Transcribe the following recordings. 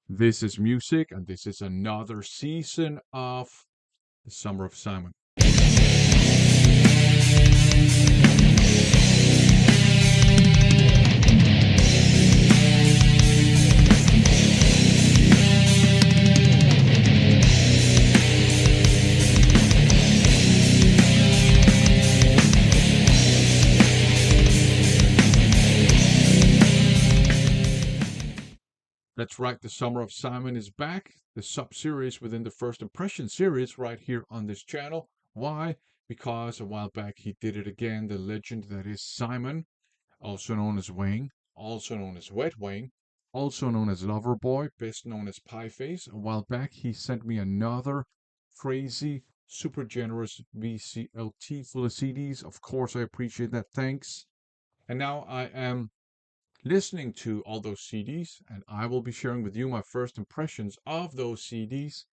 This is music, and this is another season of the Summer of Simon. That's right, the Summer of Simon is back, the sub series within the First Impression series right here on this channel. Why? Because a while back he did it again, the legend that is Simon, also known as Wayne, also known as Wet Wayne, also known as Loverboy, best known as Pieface. A while back he sent me another crazy, super generous VCLT full of CDs. Of course, I appreciate that. Thanks. And now I am listening to all those CDs, and I will be sharing with you my first impressions of those CDs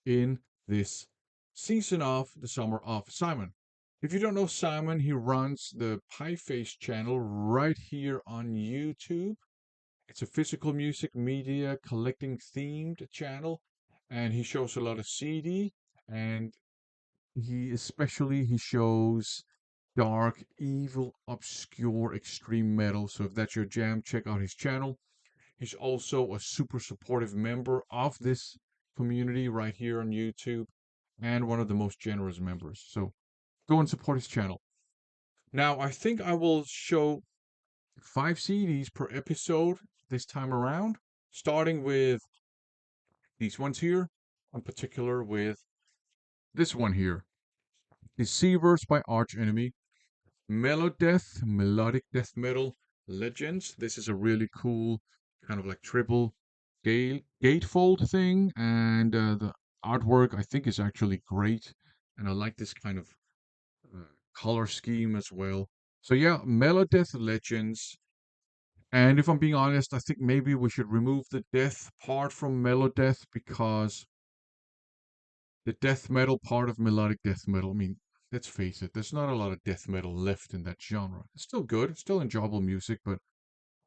in this season of the Summer of Simon. If you don't know Simon, he runs the Pieface channel right here on YouTube. It's a physical music media collecting themed channel, and he shows a lot of CD, and he shows dark, evil, obscure, extreme metal. So if that's your jam, check out his channel. He's also a super supportive member of this community right here on YouTube and one of the most generous members. So go and support his channel. Now, I think I will show 5 CDs per episode this time around, starting with these ones here, in particular with this one here, Deceivers by Arch Enemy. Melodeath, melodic death metal legends. This is a really cool kind of like triple gatefold thing, and the artwork I think is actually great, and I like this kind of uh, color scheme as well. So yeah, Melodeath legends. And if I'm being honest, I think maybe we should remove the death part from Melodeath because the death metal part of melodic death metal, I mean, let's face it, there's not a lot of death metal left in that genre. It's still good, it's still enjoyable music, but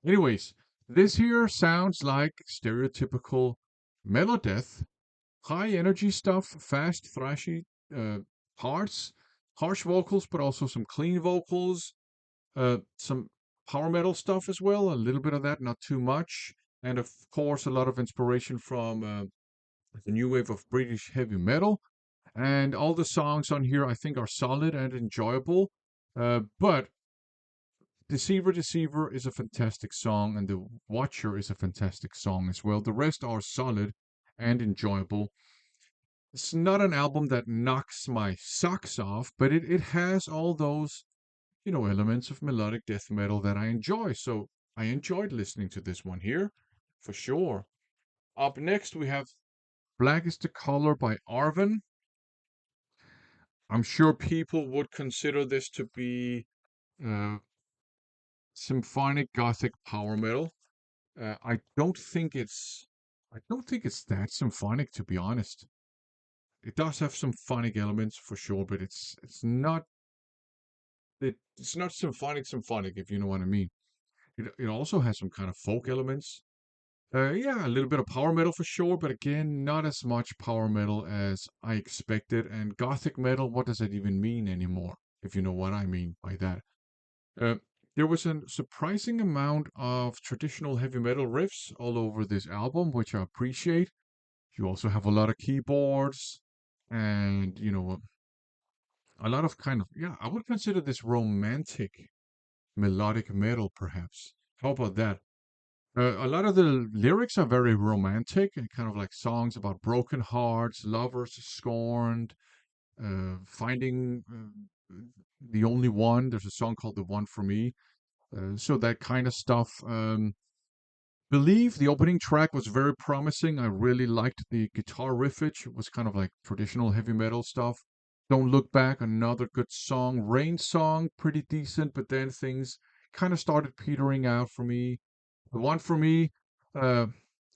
anyways, this here sounds like stereotypical melodeath, high energy stuff, fast, thrashy parts, harsh vocals, but also some clean vocals, some power metal stuff as well, a little bit of that, not too much, and of course, a lot of inspiration from the new wave of British heavy metal. And all the songs on here I think are solid and enjoyable. But Deceiver Deceiver is a fantastic song, and The Watcher is a fantastic song as well. The rest are solid and enjoyable. It's not an album that knocks my socks off, but it has all those, elements of melodic death metal that I enjoy. So I enjoyed listening to this one here, for sure. Up next, we have Black is the Color by Arven. I'm sure people would consider this to be uh, symphonic gothic power metal. I don't think it's that symphonic, to be honest. It does have some symphonic elements for sure, but it's not symphonic, if you know what I mean. It also has some kind of folk elements. Yeah, a little bit of power metal for sure, but again, not as much power metal as I expected. And gothic metal, what does that even mean anymore? If you know what I mean by that. Uh, there was a surprising amount of traditional heavy metal riffs all over this album, which I appreciate. You also have a lot of keyboards and, a lot of kind of, yeah, I would consider this romantic melodic metal, perhaps. How about that? A lot of the lyrics are very romantic and kind of like songs about broken hearts, lovers scorned, finding the only one. There's a song called "The One for Me." So that kind of stuff. Believe the opening track was very promising. I really liked the guitar riffage. It was kind of like traditional heavy metal stuff. Don't Look Back, another good song. Rain Song, pretty decent, but then things kind of started petering out for me. The One for Me, uh,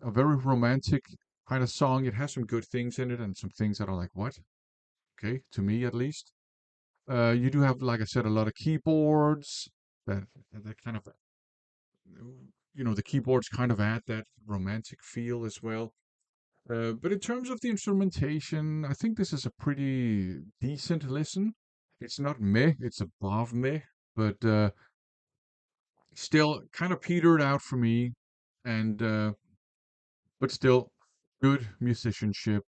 a very romantic kind of song. It has some good things in it and some things that are like, what? Okay, to me at least. You do have, like I said, a lot of keyboards that kind of the keyboards kind of add that romantic feel as well. But in terms of the instrumentation, I think this is a pretty decent listen. It's not meh, it's above meh, but still kind of petered out for me. And but still good musicianship.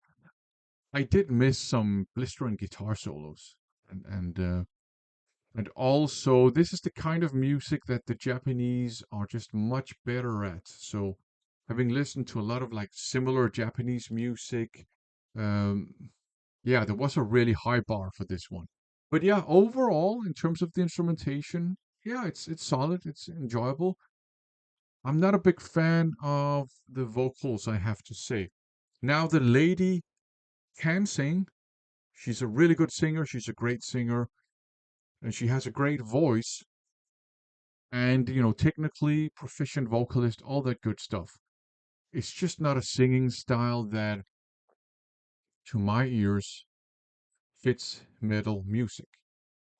I did miss some blistering guitar solos, and also this is the kind of music that the Japanese are just much better at. So, having listened to a lot of like similar Japanese music, um, yeah, there was a really high bar for this one. But yeah, overall, in terms of the instrumentation, yeah, it's solid, it's enjoyable. I'm not a big fan of the vocals, I have to say. Now the lady can sing. She's a really good singer. She's a great singer, and she has a great voice. And technically proficient vocalist, all that good stuff. It's just not a singing style that, to my ears, fits metal music.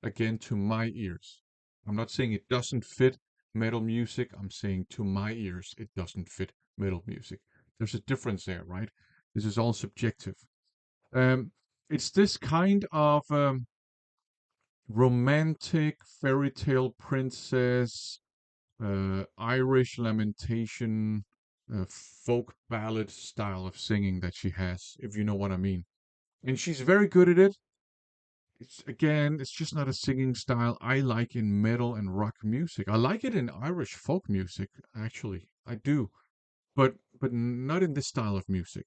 Again, to my ears. I'm not saying it doesn't fit metal music. I'm saying to my ears, it doesn't fit metal music. There's a difference there, right? This is all subjective. Um, it's this kind of romantic fairy tale princess, Irish lamentation, folk ballad style of singing that she has, if you know what I mean. And she's very good at it. It's just not a singing style I like in metal and rock music. I like it in Irish folk music, actually. I do. But not in this style of music.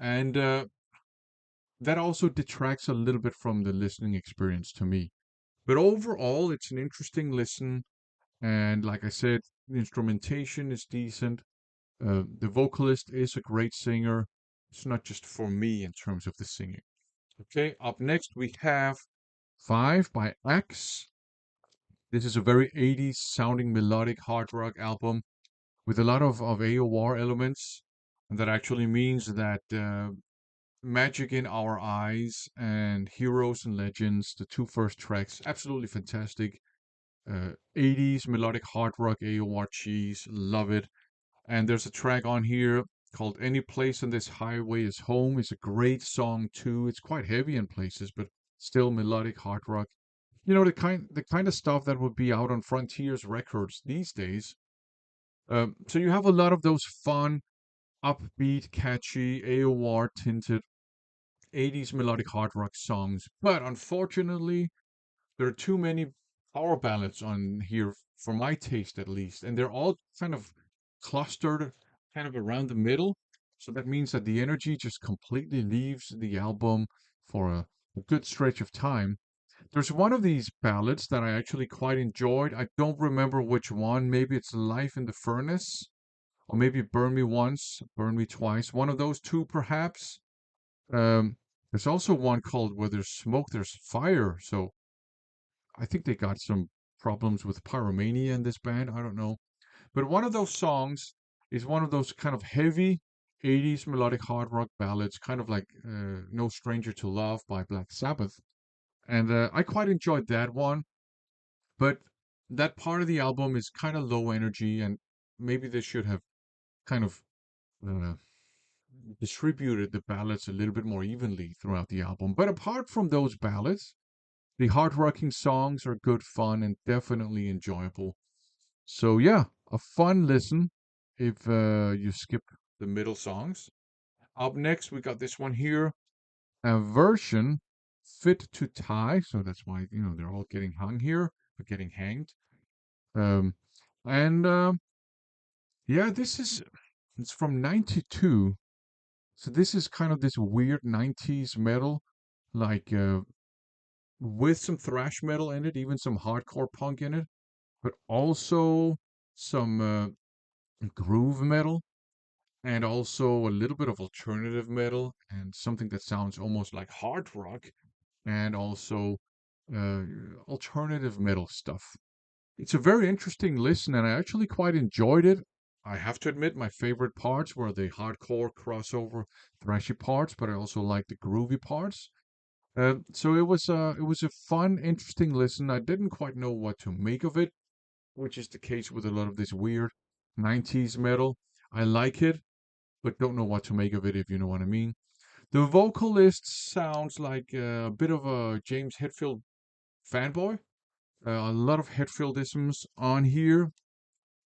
And that also detracts a little bit from the listening experience to me. But overall, it's an interesting listen. And like I said, the instrumentation is decent. The vocalist is a great singer. It's not just for me in terms of the singing. Okay, up next we have Five by Axe. This is a very 80s sounding melodic hard rock album with a lot of AOR elements. And that actually means that Magic in Our Eyes and Heroes and Legends, the two first tracks, absolutely fantastic. 80s melodic hard rock AOR cheese, love it. And there's a track on here called Any Place on This Highway Is Home. It's a great song too. It's quite heavy in places, but still melodic hard rock. The kind of stuff that would be out on Frontiers Records these days. So you have a lot of those fun, upbeat, catchy, AOR tinted 80s melodic hard rock songs. But unfortunately, there are too many power ballads on here for my taste at least, and they're all kind of clustered kind of around the middle. So that means that the energy just completely leaves the album for a good stretch of time. There's one of these ballads that I actually quite enjoyed. I don't remember which one. Maybe it's Life in the Furnace, or maybe Burn Me Once, Burn Me Twice. One of those two, perhaps. Um, there's also one called Where There's Smoke, There's Fire. So I think they got some problems with pyromania in this band. I don't know. But one of those songs is one of those kind of heavy 80s melodic hard rock ballads, kind of like No Stranger to Love by Black Sabbath. And I quite enjoyed that one. But that part of the album is kind of low energy, and maybe they should have kind of uh, distributed the ballads a little bit more evenly throughout the album. But apart from those ballads, the hard rocking songs are good fun and definitely enjoyable. So yeah, a fun listen if you skip the middle songs. Up next, we got this one here, a version fit to tie. So that's why they're all getting hung here, or getting hanged. Um, and yeah, it's from '92. So this is kind of this weird '90s metal, like with some thrash metal in it, even some hardcore punk in it, but also some groove metal and also a little bit of alternative metal and something that sounds almost like hard rock and also uh, alternative metal stuff. It's a very interesting listen, and I actually quite enjoyed it. I have to admit, my favorite parts were the hardcore crossover thrashy parts, but I also like the groovy parts. So it was a fun, interesting listen. I didn't quite know what to make of it, which is the case with a lot of this weird 90s metal. I like it, but don't know what to make of it, if you know what I mean. The vocalist sounds like a bit of a James Hetfield fanboy. A lot of Hetfieldisms on here,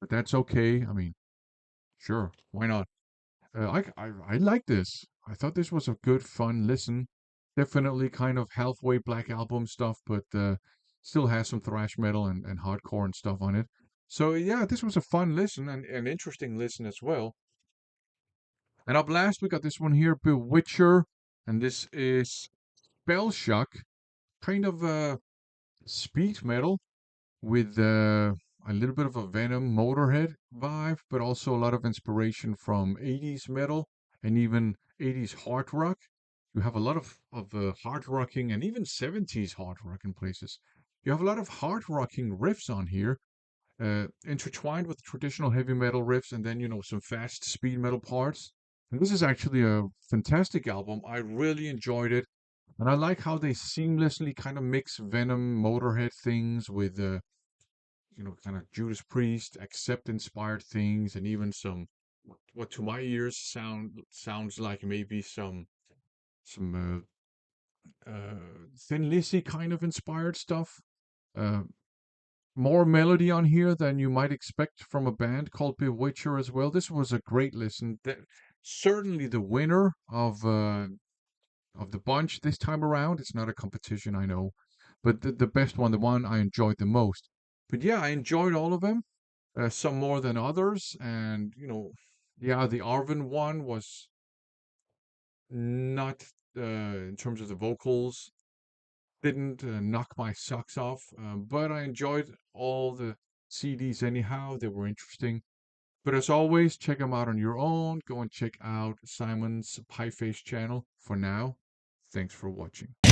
but that's okay. I mean, sure, why not? I like this. I thought this was a good, fun listen. Definitely kind of halfway Black Album stuff, but still has some thrash metal and hardcore and stuff on it. So yeah, this was a fun listen and an interesting listen as well. And up last, we got this one here, Bewitcher, and this is Spellshock, kind of speed metal with a little bit of a Venom Motorhead vibe, but also a lot of inspiration from 80s metal and even 80s hard rock. You have a lot of hard rocking and even 70s hard rock in places. You have a lot of hard rocking riffs on here, intertwined with traditional heavy metal riffs, and then, some fast speed metal parts. And this is actually a fantastic album. I really enjoyed it. And I like how they seamlessly kind of mix Venom, Motorhead things with kind of Judas Priest, Accept inspired things, and even some what to my ears sounds like maybe some Thin Lizzy kind of inspired stuff. Uh, More melody on here than you might expect from a band called Bewitcher as well. This was a great listen. Certainly the winner of the bunch this time around. It's not a competition, I know, but the best one, the one I enjoyed the most. But yeah, I enjoyed all of them. Some more than others. And, yeah, the Arvin one was not, in terms of the vocals, didn't knock my socks off. But I enjoyed all the CDs anyhow. They were interesting. But as always, check them out on your own. Go and check out Simon's Pie Face channel. For now, thanks for watching.